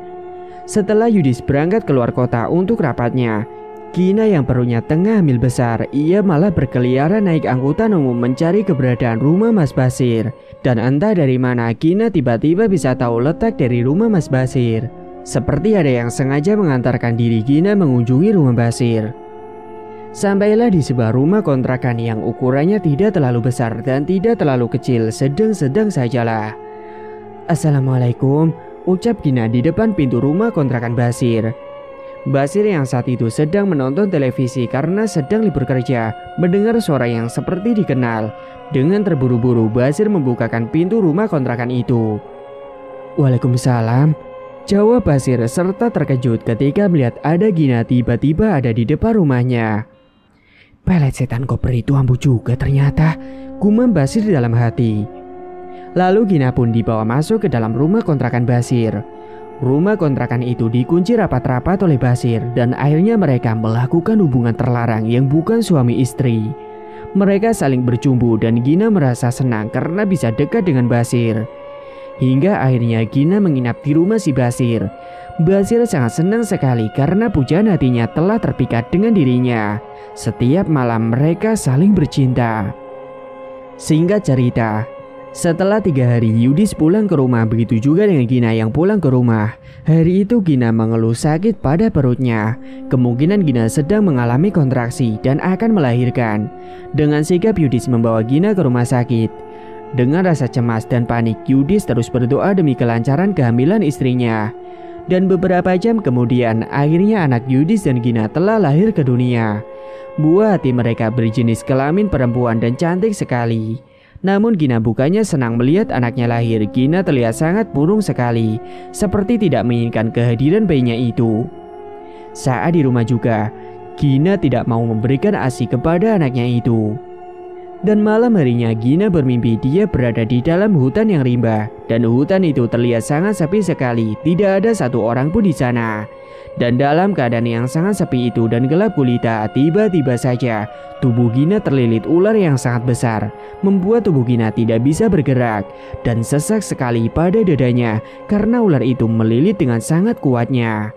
Setelah Yudis berangkat keluar kota untuk rapatnya, Gina yang perutnya tengah hamil besar, ia malah berkeliaran naik angkutan umum mencari keberadaan rumah Mas Basir. Dan entah dari mana Gina tiba-tiba bisa tahu letak dari rumah Mas Basir. Seperti ada yang sengaja mengantarkan diri Gina mengunjungi rumah Basir. Sampailah di sebuah rumah kontrakan yang ukurannya tidak terlalu besar dan tidak terlalu kecil, sedang-sedang sajalah. "Assalamualaikum," ucap Gina di depan pintu rumah kontrakan Basir. Basir yang saat itu sedang menonton televisi karena sedang libur kerja, mendengar suara yang seperti dikenal. Dengan terburu-buru Basir membukakan pintu rumah kontrakan itu. "Waalaikumsalam," jawab Basir serta terkejut ketika melihat ada Gina tiba-tiba ada di depan rumahnya. "Pelet setan koper itu ampuh juga ternyata," gumam Basir di dalam hati. Lalu Gina pun dibawa masuk ke dalam rumah kontrakan Basir. Rumah kontrakan itu dikunci rapat-rapat oleh Basir dan akhirnya mereka melakukan hubungan terlarang yang bukan suami istri. Mereka saling bercumbu dan Gina merasa senang karena bisa dekat dengan Basir. Hingga akhirnya Gina menginap di rumah si Basir. Basir sangat senang sekali karena pujaan hatinya telah terpikat dengan dirinya. Setiap malam mereka saling bercinta. Singkat cerita, setelah 3 hari Yudis pulang ke rumah, begitu juga dengan Gina yang pulang ke rumah. Hari itu Gina mengeluh sakit pada perutnya. Kemungkinan Gina sedang mengalami kontraksi dan akan melahirkan. Dengan sigap Yudis membawa Gina ke rumah sakit. Dengan rasa cemas dan panik, Yudis terus berdoa demi kelancaran kehamilan istrinya. Dan beberapa jam kemudian, akhirnya anak Yudis dan Gina telah lahir ke dunia. Buah hati mereka berjenis kelamin perempuan dan cantik sekali. Namun Gina bukannya senang melihat anaknya lahir. Gina terlihat sangat murung sekali, seperti tidak menginginkan kehadiran bayinya itu. Saat di rumah juga, Gina tidak mau memberikan ASI kepada anaknya itu. Dan malam harinya Gina bermimpi dia berada di dalam hutan yang rimba. Dan hutan itu terlihat sangat sepi sekali, tidak ada satu orang pun di sana. Dan dalam keadaan yang sangat sepi itu dan gelap gulita, tiba-tiba saja tubuh Gina terlilit ular yang sangat besar, membuat tubuh Gina tidak bisa bergerak dan sesak sekali pada dadanya karena ular itu melilit dengan sangat kuatnya.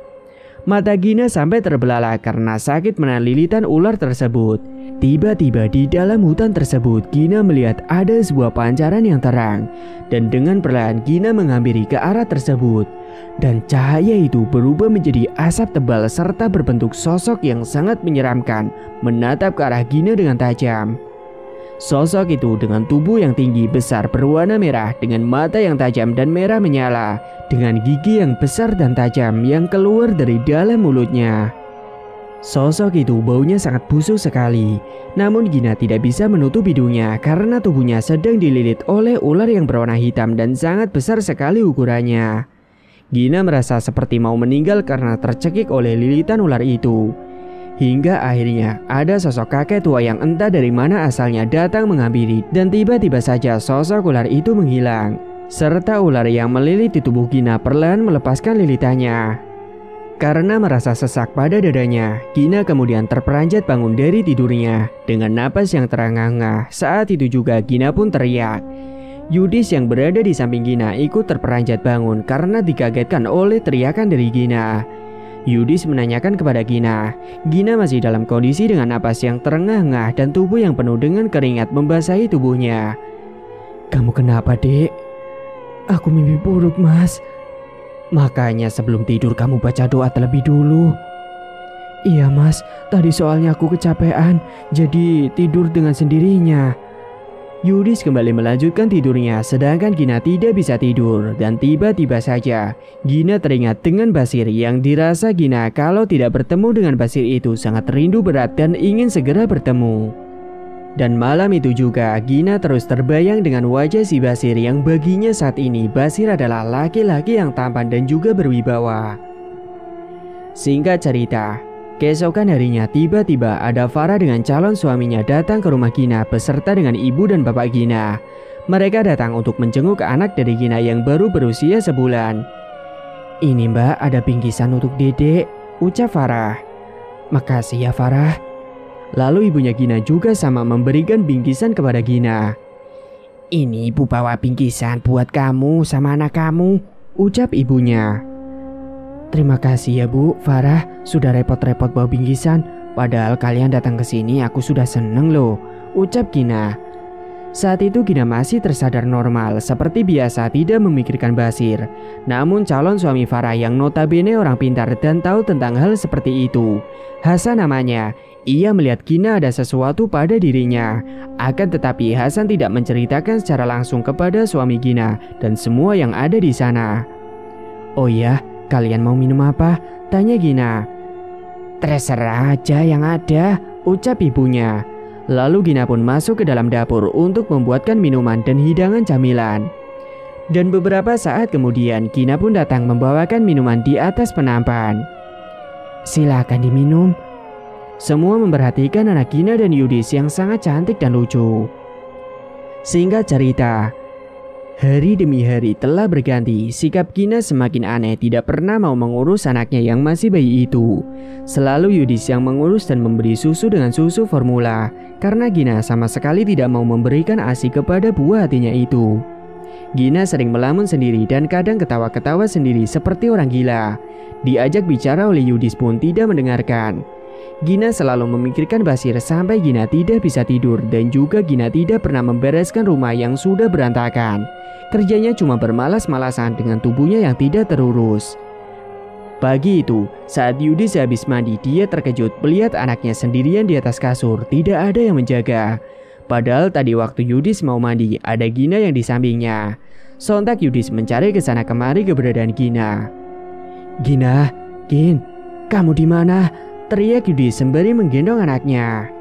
Mata Gina sampai terbelalak karena sakit menahan lilitan ular tersebut. Tiba-tiba di dalam hutan tersebut Gina melihat ada sebuah pancaran yang terang. Dan dengan perlahan Gina menghampiri ke arah tersebut. Dan cahaya itu berubah menjadi asap tebal serta berbentuk sosok yang sangat menyeramkan menatap ke arah Gina dengan tajam. Sosok itu dengan tubuh yang tinggi besar berwarna merah dengan mata yang tajam dan merah menyala, dengan gigi yang besar dan tajam yang keluar dari dalam mulutnya. Sosok itu baunya sangat busuk sekali, namun Gina tidak bisa menutup hidungnya karena tubuhnya sedang dililit oleh ular yang berwarna hitam dan sangat besar sekali ukurannya. Gina merasa seperti mau meninggal karena tercekik oleh lilitan ular itu. Hingga akhirnya ada sosok kakek tua yang entah dari mana asalnya datang menghampiri dan tiba-tiba saja sosok ular itu menghilang. Serta ular yang melilit di tubuh Gina perlahan melepaskan lilitannya. Karena merasa sesak pada dadanya, Gina kemudian terperanjat bangun dari tidurnya dengan napas yang terengah-engah. Saat itu juga Gina pun teriak. Yudis yang berada di samping Gina ikut terperanjat bangun karena dikagetkan oleh teriakan dari Gina. Yudis menanyakan kepada Gina. Gina masih dalam kondisi dengan napas yang terengah-engah dan tubuh yang penuh dengan keringat membasahi tubuhnya. "Kamu kenapa, Dek?" "Aku mimpi buruk, Mas." "Makanya sebelum tidur kamu baca doa terlebih dulu." "Iya, Mas. Tadi soalnya aku kecapean, jadi tidur dengan sendirinya." Yudis kembali melanjutkan tidurnya sedangkan Gina tidak bisa tidur dan tiba-tiba saja Gina teringat dengan Basir yang dirasa Gina kalau tidak bertemu dengan Basir itu sangat rindu berat dan ingin segera bertemu. Dan malam itu juga Gina terus terbayang dengan wajah si Basir yang baginya saat ini Basir adalah laki-laki yang tampan dan juga berwibawa. Singkat cerita, keesokan harinya tiba-tiba ada Farah dengan calon suaminya datang ke rumah Gina beserta dengan ibu dan bapak Gina. Mereka datang untuk menjenguk anak dari Gina yang baru berusia sebulan. "Ini Mbak, ada bingkisan untuk Dedek," ucap Farah. "Makasih ya Farah." Lalu ibunya Gina juga sama memberikan bingkisan kepada Gina. "Ini ibu bawa bingkisan buat kamu sama anak kamu," ucap ibunya. "Terima kasih ya Bu, Farah sudah repot-repot bawa bingkisan. Padahal kalian datang ke sini aku sudah seneng loh," ucap Gina. Saat itu Gina masih tersadar normal seperti biasa tidak memikirkan Basir. Namun calon suami Farah yang notabene orang pintar dan tahu tentang hal seperti itu, Hasan namanya, ia melihat Gina ada sesuatu pada dirinya. Akan tetapi Hasan tidak menceritakan secara langsung kepada suami Gina dan semua yang ada di sana. "Oh ya, kalian mau minum apa?" tanya Gina. "Terserah aja yang ada," ucap ibunya. Lalu Gina pun masuk ke dalam dapur untuk membuatkan minuman dan hidangan camilan. Dan beberapa saat kemudian Gina pun datang membawakan minuman di atas penampan. "Silakan diminum." Semua memperhatikan anak Gina dan Yudis yang sangat cantik dan lucu. Singkat cerita, hari demi hari telah berganti. Sikap Gina semakin aneh, tidak pernah mau mengurus anaknya yang masih bayi itu. Selalu Yudis yang mengurus dan memberi susu dengan susu formula, karena Gina sama sekali tidak mau memberikan ASI kepada buah hatinya itu. Gina sering melamun sendiri dan kadang ketawa-ketawa sendiri seperti orang gila. Diajak bicara oleh Yudis pun tidak mendengarkan. Gina selalu memikirkan Basir sampai Gina tidak bisa tidur dan juga Gina tidak pernah membereskan rumah yang sudah berantakan. Kerjanya cuma bermalas-malasan dengan tubuhnya yang tidak terurus. Pagi itu, saat Yudis habis mandi, dia terkejut melihat anaknya sendirian di atas kasur, tidak ada yang menjaga. Padahal tadi waktu Yudis mau mandi, ada Gina yang di sampingnya. Sontak Yudis mencari ke sana kemari keberadaan Gina. "Gina, Gin, kamu di mana?" teriak Yudis sembari menggendong anaknya.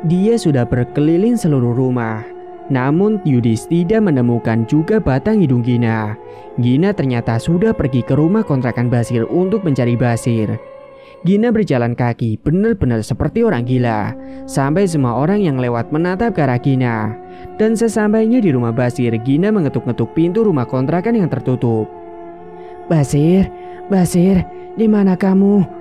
Dia sudah berkeliling seluruh rumah. Namun Yudis tidak menemukan juga batang hidung Gina. Gina ternyata sudah pergi ke rumah kontrakan Basir untuk mencari Basir. Gina berjalan kaki benar-benar seperti orang gila. Sampai semua orang yang lewat menatap ke arah Gina. Dan sesampainya di rumah Basir, Gina mengetuk-ngetuk pintu rumah kontrakan yang tertutup. "Basir, Basir, di mana kamu?"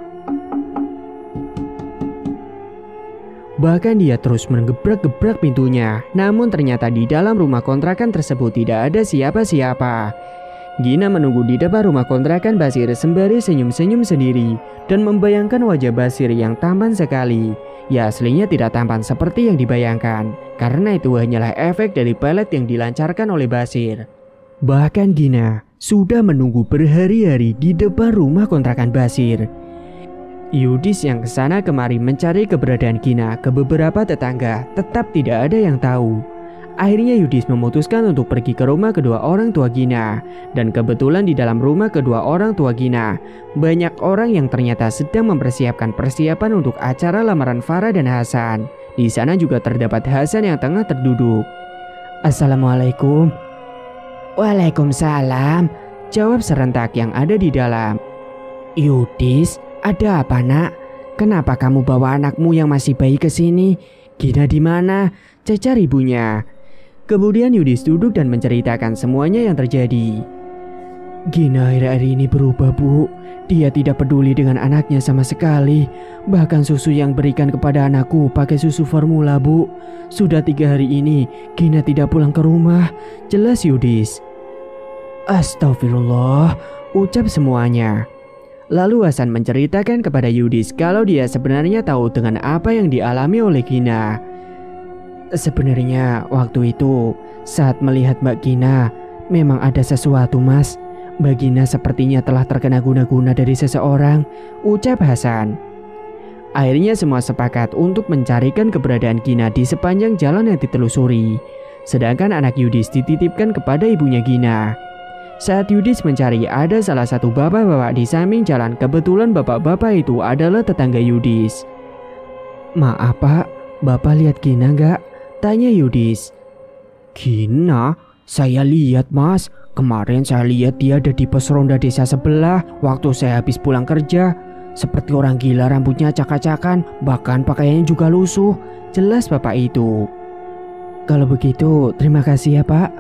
Bahkan dia terus menggebrak-gebrak pintunya. Namun ternyata di dalam rumah kontrakan tersebut tidak ada siapa-siapa. Gina menunggu di depan rumah kontrakan Basir sembari senyum-senyum sendiri dan membayangkan wajah Basir yang tampan sekali. Ya aslinya tidak tampan seperti yang dibayangkan, karena itu hanyalah efek dari pelet yang dilancarkan oleh Basir. Bahkan Gina sudah menunggu berhari-hari di depan rumah kontrakan Basir. Yudis yang kesana kemari mencari keberadaan Gina ke beberapa tetangga tetap tidak ada yang tahu. Akhirnya Yudis memutuskan untuk pergi ke rumah kedua orang tua Gina. Dan kebetulan di dalam rumah kedua orang tua Gina, banyak orang yang ternyata sedang mempersiapkan persiapan untuk acara lamaran Farah dan Hasan. Di sana juga terdapat Hasan yang tengah terduduk. "Assalamualaikum." "Waalaikumsalam," jawab serentak yang ada di dalam. "Yudis, ada apa nak? Kenapa kamu bawa anakmu yang masih bayi ke sini? Gina di mana?" cecar ibunya. Kemudian Yudis duduk dan menceritakan semuanya yang terjadi. "Gina akhir-akhir ini berubah, Bu. Dia tidak peduli dengan anaknya sama sekali. Bahkan susu yang berikan kepada anakku pakai susu formula, Bu. Sudah 3 hari ini Gina tidak pulang ke rumah," jelas Yudis. "Astagfirullah," ucap semuanya. Lalu Hasan menceritakan kepada Yudis kalau dia sebenarnya tahu dengan apa yang dialami oleh Gina. "Sebenarnya waktu itu saat melihat Mbak Gina, memang ada sesuatu, Mas. Mbak Gina sepertinya telah terkena guna-guna dari seseorang," ucap Hasan. Akhirnya semua sepakat untuk mencarikan keberadaan Gina di sepanjang jalan yang ditelusuri. Sedangkan anak Yudis dititipkan kepada ibunya Gina. Saat Yudis mencari, ada salah satu bapak-bapak di samping jalan. Kebetulan bapak-bapak itu adalah tetangga Yudis. "Maaf Pak, Bapak lihat Gina nggak?" tanya Yudis. "Gina? Saya lihat Mas. Kemarin saya lihat dia ada di pos ronda desa sebelah waktu saya habis pulang kerja. Seperti orang gila, rambutnya acak-acakan, bahkan pakaiannya juga lusuh," jelas bapak itu. "Kalau begitu terima kasih ya Pak."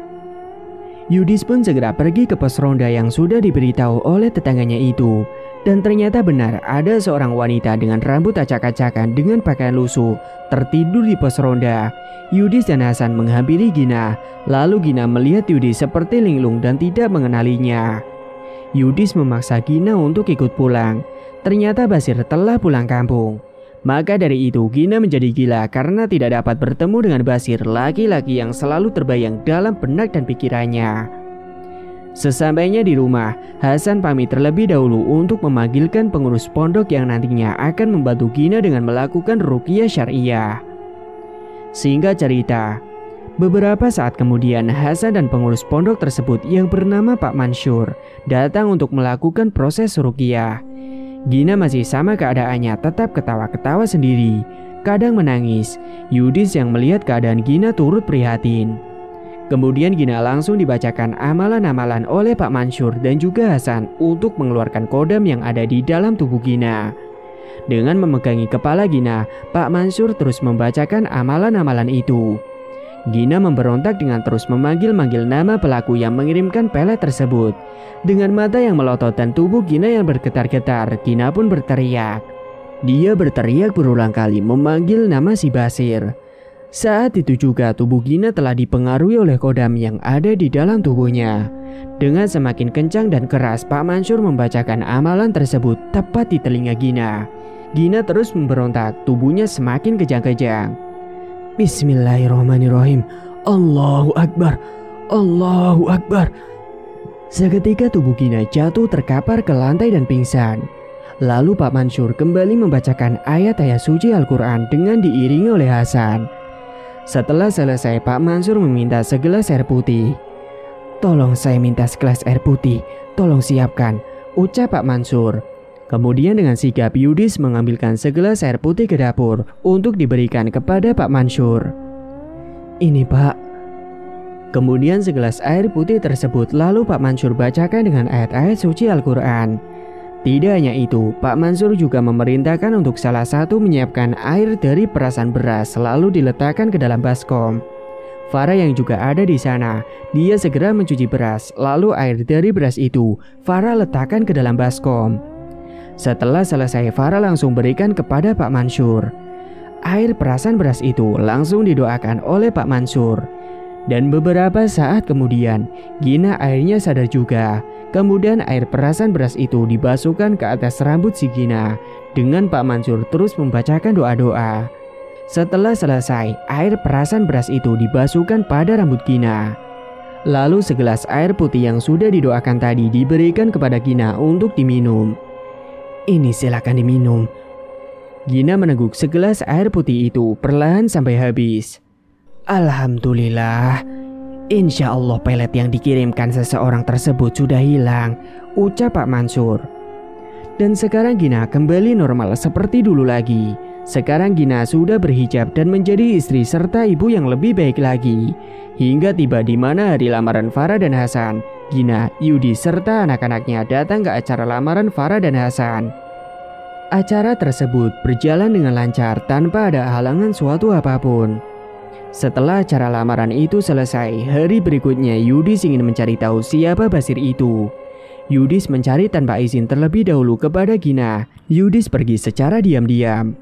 Yudis pun segera pergi ke pos ronda yang sudah diberitahu oleh tetangganya itu. Dan ternyata benar ada seorang wanita dengan rambut acak-acakan dengan pakaian lusuh tertidur di pos ronda. Yudis dan Hasan menghampiri Gina. Lalu Gina melihat Yudis seperti linglung dan tidak mengenalinya. Yudis memaksa Gina untuk ikut pulang. Ternyata Basir telah pulang kampung. Maka dari itu Gina menjadi gila karena tidak dapat bertemu dengan Basir, laki-laki yang selalu terbayang dalam benak dan pikirannya. Sesampainya di rumah, Hasan pamit terlebih dahulu untuk memanggilkan pengurus pondok yang nantinya akan membantu Gina dengan melakukan ruqyah syariah. Singkat cerita, beberapa saat kemudian Hasan dan pengurus pondok tersebut yang bernama Pak Mansur datang untuk melakukan proses ruqyah. Gina masih sama keadaannya, tetap ketawa-ketawa sendiri, kadang menangis. Yudis yang melihat keadaan Gina turut prihatin. Kemudian Gina langsung dibacakan amalan-amalan oleh Pak Mansur dan juga Hasan untuk mengeluarkan kodam yang ada di dalam tubuh Gina. Dengan memegangi kepala Gina, Pak Mansur terus membacakan amalan-amalan itu. Gina memberontak dengan terus memanggil-manggil nama pelaku yang mengirimkan pelet tersebut. Dengan mata yang melotot dan tubuh Gina yang bergetar-getar, Gina pun berteriak. Dia berteriak berulang kali memanggil nama si Basir. Saat itu juga tubuh Gina telah dipengaruhi oleh kodam yang ada di dalam tubuhnya. Dengan semakin kencang dan keras, Pak Mansur membacakan amalan tersebut tepat di telinga Gina. Gina terus memberontak, tubuhnya semakin kejang-kejang. "Bismillahirrahmanirrahim. Allahu Akbar. Allahu Akbar." Seketika tubuh Gina jatuh terkapar ke lantai dan pingsan. Lalu Pak Mansur kembali membacakan ayat-ayat suci Al-Quran dengan diiringi oleh Hasan. Setelah selesai, Pak Mansur meminta segelas air putih. "Tolong saya minta segelas air putih, tolong siapkan," ucap Pak Mansur. Kemudian dengan sigap Yudis mengambilkan segelas air putih ke dapur untuk diberikan kepada Pak Mansur. "Ini Pak." Kemudian segelas air putih tersebut lalu Pak Mansur bacakan dengan ayat-ayat suci Al-Quran. Tidak hanya itu, Pak Mansur juga memerintahkan untuk salah satu menyiapkan air dari perasan beras lalu diletakkan ke dalam baskom. Farah yang juga ada di sana, dia segera mencuci beras, lalu air dari beras itu Farah letakkan ke dalam baskom. Setelah selesai, Farah langsung berikan kepada Pak Mansur. Air perasan beras itu langsung didoakan oleh Pak Mansur. Dan beberapa saat kemudian, Gina akhirnya sadar juga. Kemudian air perasan beras itu dibasuhkan ke atas rambut si Gina. Dengan Pak Mansur terus membacakan doa-doa. Setelah selesai, air perasan beras itu dibasuhkan pada rambut Gina. Lalu segelas air putih yang sudah didoakan tadi diberikan kepada Gina untuk diminum. "Ini silakan diminum. Gina meneguk segelas air putih itu perlahan sampai habis. Alhamdulillah, insya Allah pelet yang dikirimkan seseorang tersebut sudah hilang, ucap Pak Mansur. Dan sekarang Gina kembali normal seperti dulu lagi. Sekarang Gina sudah berhijab dan menjadi istri serta ibu yang lebih baik lagi. Hingga tiba di mana hari lamaran Farah dan Hasan, Gina, Yudi serta anak-anaknya datang ke acara lamaran Farah dan Hasan. Acara tersebut berjalan dengan lancar tanpa ada halangan suatu apapun. Setelah acara lamaran itu selesai, hari berikutnya Yudis ingin mencari tahu siapa Basir itu. Yudis mencari tanpa izin terlebih dahulu kepada Gina. Yudis pergi secara diam-diam.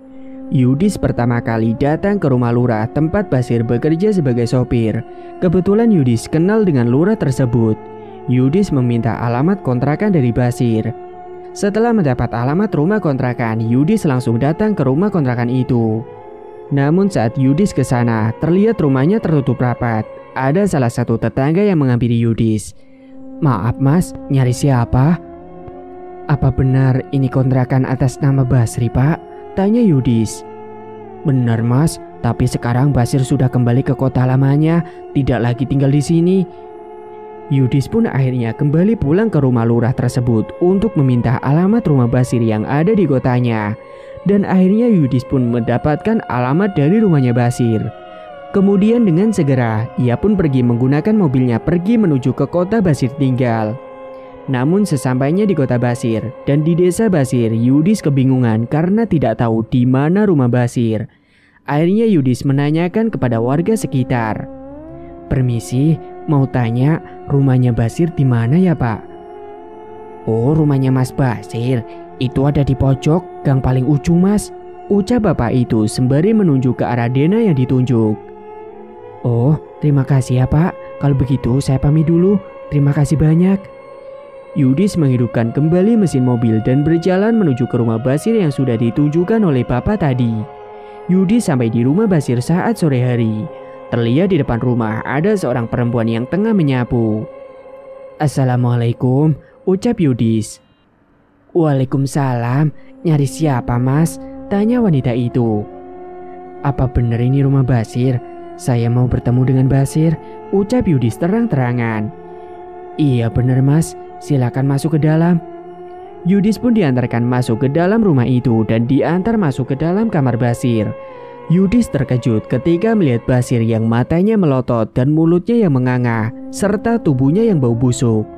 Yudis pertama kali datang ke rumah lurah tempat Basir bekerja sebagai sopir. Kebetulan Yudis kenal dengan lurah tersebut. Yudis meminta alamat kontrakan dari Basir. Setelah mendapat alamat rumah kontrakan, Yudis langsung datang ke rumah kontrakan itu. Namun saat Yudis ke sana, terlihat rumahnya tertutup rapat. Ada salah satu tetangga yang menghampiri Yudis. Maaf mas, nyari siapa? Apa benar ini kontrakan atas nama Basri pak? Tanya Yudis. Benar mas, tapi sekarang Basir sudah kembali ke kota lamanya, tidak lagi tinggal di sini. Yudis pun akhirnya kembali pulang ke rumah lurah tersebut untuk meminta alamat rumah Basir yang ada di kotanya. Dan akhirnya Yudis pun mendapatkan alamat dari rumahnya Basir. Kemudian dengan segera, ia pun pergi menggunakan mobilnya pergi menuju ke kota Basir tinggal. Namun sesampainya di kota Basir dan di desa Basir, Yudis kebingungan karena tidak tahu di mana rumah Basir. Akhirnya Yudis menanyakan kepada warga sekitar. Permisi, mau tanya rumahnya Basir di mana ya pak? Oh, rumahnya Mas Basir, itu ada di pojok gang paling ujung mas, ucap bapak itu sembari menunjuk ke arah Dena yang ditunjuk. Oh, terima kasih ya pak. Kalau begitu saya pamit dulu. Terima kasih banyak. Yudis menghidupkan kembali mesin mobil dan berjalan menuju ke rumah Basir yang sudah ditunjukkan oleh bapak tadi. Yudis sampai di rumah Basir saat sore hari. Terlihat di depan rumah ada seorang perempuan yang tengah menyapu. Assalamualaikum, ucap Yudis. Waalaikumsalam, nyari siapa mas? Tanya wanita itu. Apa benar ini rumah Basir? Saya mau bertemu dengan Basir, ucap Yudis terang-terangan. Iya benar mas, silakan masuk ke dalam. Yudis pun diantarkan masuk ke dalam rumah itu dan diantar masuk ke dalam kamar Basir. Yudis terkejut ketika melihat Basir yang matanya melotot dan mulutnya yang menganga, serta tubuhnya yang bau busuk.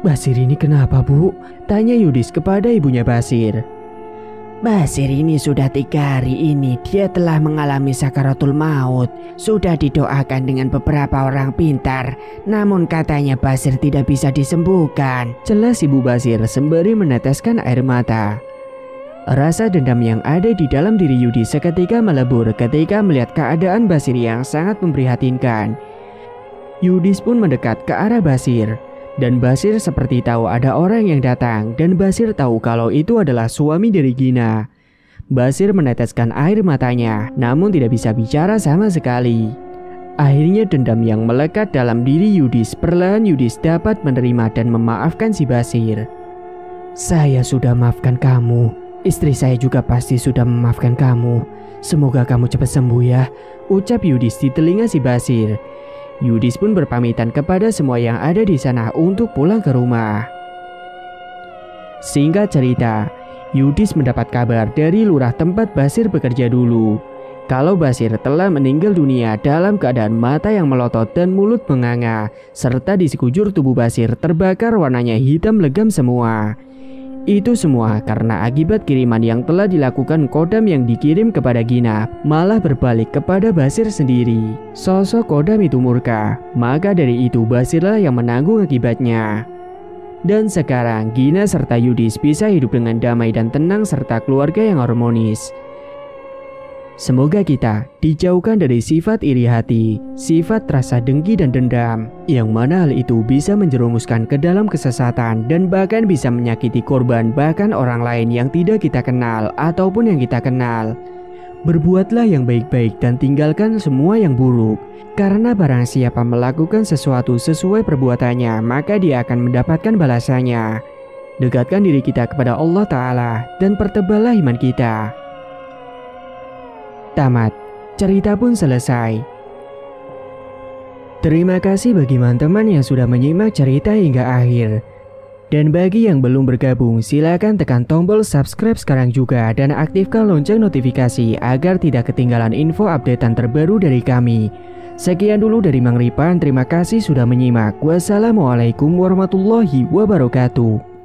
Basir ini kenapa bu? Tanya Yudis kepada ibunya Basir. Basir ini sudah 3 hari ini dia telah mengalami sakaratul maut. Sudah didoakan dengan beberapa orang pintar, namun katanya Basir tidak bisa disembuhkan, jelas ibu Basir sembari meneteskan air mata. Rasa dendam yang ada di dalam diri Yudis seketika melebur ketika melihat keadaan Basir yang sangat memprihatinkan. Yudis pun mendekat ke arah Basir. Dan Basir seperti tahu ada orang yang datang dan Basir tahu kalau itu adalah suami dari Gina. Basir meneteskan air matanya namun tidak bisa bicara sama sekali. Akhirnya dendam yang melekat dalam diri Yudis perlahan Yudis dapat menerima dan memaafkan si Basir. Saya sudah maafkan kamu. Istri saya juga pasti sudah memaafkan kamu. Semoga kamu cepat sembuh ya, ucap Yudis di telinga si Basir. Yudis pun berpamitan kepada semua yang ada di sana untuk pulang ke rumah. Singkat cerita, Yudis mendapat kabar dari lurah tempat Basir bekerja dulu. Kalau Basir telah meninggal dunia dalam keadaan mata yang melotot dan mulut menganga, serta di sekujur tubuh Basir terbakar warnanya hitam legam semua. Itu semua karena akibat kiriman yang telah dilakukan Kodam yang dikirim kepada Gina malah berbalik kepada Basir sendiri. Sosok Kodam itu murka, maka dari itu Basirlah yang menanggung akibatnya. Dan sekarang Gina serta Yudis bisa hidup dengan damai dan tenang serta keluarga yang harmonis. Semoga kita dijauhkan dari sifat iri hati, sifat rasa dengki dan dendam, yang mana hal itu bisa menjerumuskan ke dalam kesesatan dan bahkan bisa menyakiti korban bahkan orang lain yang tidak kita kenal ataupun yang kita kenal. Berbuatlah yang baik-baik dan tinggalkan semua yang buruk, karena barang siapa melakukan sesuatu sesuai perbuatannya maka dia akan mendapatkan balasannya. Dekatkan diri kita kepada Allah Ta'ala dan perteballah iman kita. tamat. Cerita pun selesai. Terima kasih bagi teman-teman yang sudah menyimak cerita hingga akhir. Dan bagi yang belum bergabung, silakan tekan tombol subscribe sekarang juga dan aktifkan lonceng notifikasi agar tidak ketinggalan info updatean terbaru dari kami. Sekian dulu dari Mang Ripan, terima kasih sudah menyimak. Wassalamualaikum warahmatullahi wabarakatuh.